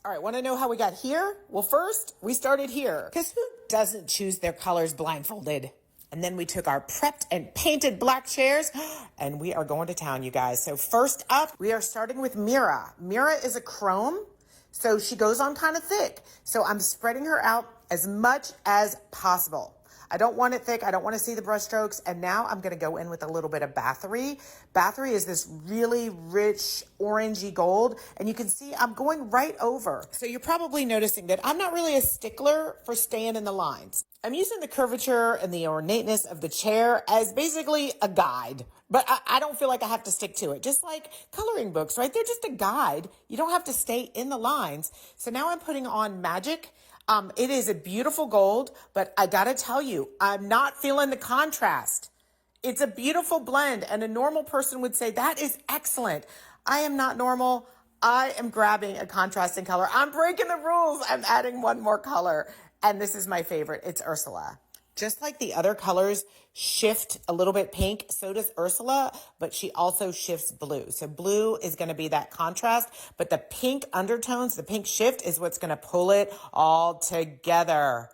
All right, want to know how we got here? Well, first, we started here. Because who doesn't choose their colors blindfolded? And then we took our prepped and painted black chairs, and we are going to town, you guys. So first up, we are starting with Mira. Mira is a chrome, so she goes on kind of thick. So I'm spreading her out as much as possible. I don't want it thick. I don't want to see the brush strokes. And now I'm going to go in with a little bit of Bathory. Bathory is this really rich orangey gold. And you can see I'm going right over. So you're probably noticing that I'm not really a stickler for staying in the lines. I'm using the curvature and the ornateness of the chair as basically a guide. But I don't feel like I have to stick to it. Just like coloring books, right? They're just a guide. You don't have to stay in the lines. So now I'm putting on Magic. It is a beautiful gold, but I gotta tell you, I'm not feeling the contrast. It's a beautiful blend, and a normal person would say, that is excellent. I am not normal. I am grabbing a contrasting color. I'm breaking the rules. I'm adding one more color, and this is my favorite. It's Ursula. Just like the other colors shift a little bit pink, so does Ursula, but she also shifts blue. So blue is going to be that contrast, but the pink undertones, the pink shift is what's going to pull it all together.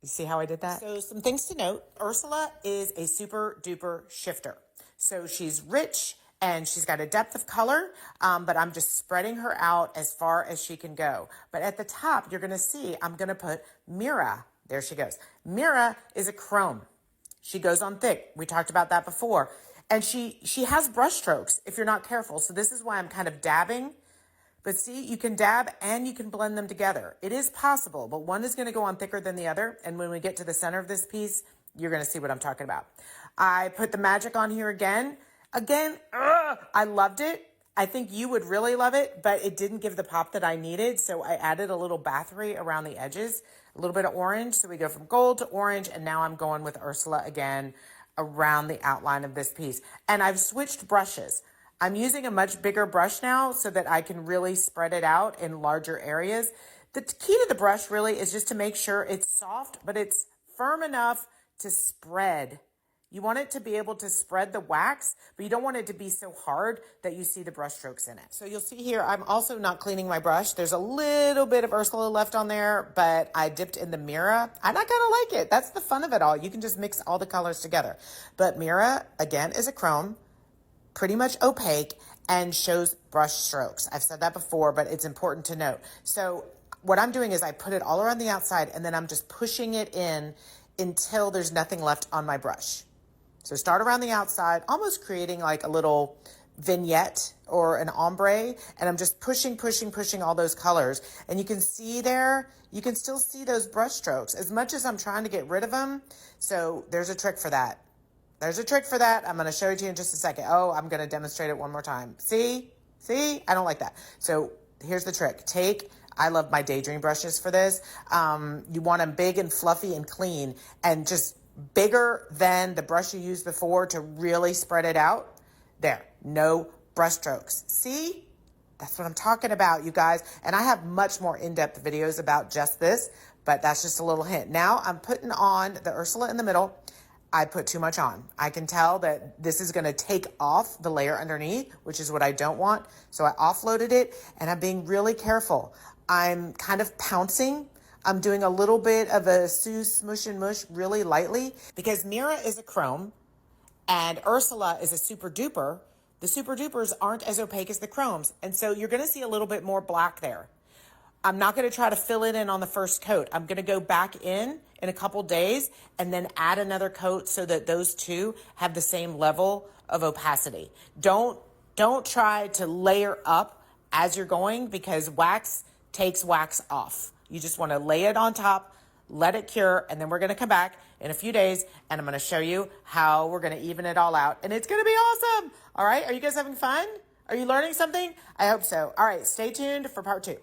You see how I did that? So some things to note. Ursula is a super duper shifter. So she's rich and she's got a depth of color, but I'm just spreading her out as far as she can go. But at the top, you're going to see I'm going to put Mira. There she goes. Mira is a chrome. She goes on thick. We talked about that before. And she has brush strokes if you're not careful. So this is why I'm kind of dabbing. But see, you can dab and you can blend them together. It is possible, but one is going to go on thicker than the other. And when we get to the center of this piece, you're going to see what I'm talking about. I put the Magic on here again. I loved it. I think you would really love it, but it didn't give the pop that I needed. So I added a little Bathory around the edges, a little bit of orange. So we go from gold to orange, and now I'm going with Ursula again around the outline of this piece. And I've switched brushes. I'm using a much bigger brush now so that I can really spread it out in larger areas. The key to the brush really is just to make sure it's soft, but it's firm enough to spread. You want it to be able to spread the wax, but you don't want it to be so hard that you see the brush strokes in it. So you'll see here, I'm also not cleaning my brush. There's a little bit of Ursula left on there, but I dipped in the Mira. And I kind of like it. That's the fun of it all. You can just mix all the colors together. But Mira, again, is a chrome, pretty much opaque, and shows brush strokes. I've said that before, but it's important to note. So what I'm doing is I put it all around the outside, and then I'm just pushing it in until there's nothing left on my brush. So start around the outside, almost creating like a little vignette or an ombre. And I'm just pushing all those colors. And you can see there, you can still see those brush strokes as much as I'm trying to get rid of them. So there's a trick for that. There's a trick for that. I'm going to show it to you in just a second. Oh, I'm going to demonstrate it one more time. See? I don't like that. So here's the trick. I love my Daydream brushes for this. You want them big and fluffy and clean, and just bigger than the brush you used before to really spread it out. There, no brush strokes. See? That's what I'm talking about, you guys. And I have much more in-depth videos about just this, but that's just a little hint. Now I'm putting on the Ursula in the middle. I put too much on. I can tell that this is going to take off the layer underneath, which is what I don't want. So I offloaded it, and I'm being really careful. I'm kind of pouncing. I'm doing a little bit of a Sue smush and mush really lightly because Mira is a chrome and Ursula is a super duper. The super dupers aren't as opaque as the chromes. And so you're going to see a little bit more black there. I'm not going to try to fill it in on the first coat. I'm going to go back in a couple days and then add another coat so that those two have the same level of opacity. Don't try to layer up as you're going because wax takes wax off. You just want to lay it on top, let it cure, and then we're going to come back in a few days, and I'm going to show you how we're going to even it all out, and it's going to be awesome. All right, are you guys having fun? Are you learning something? I hope so. All right, stay tuned for part 2.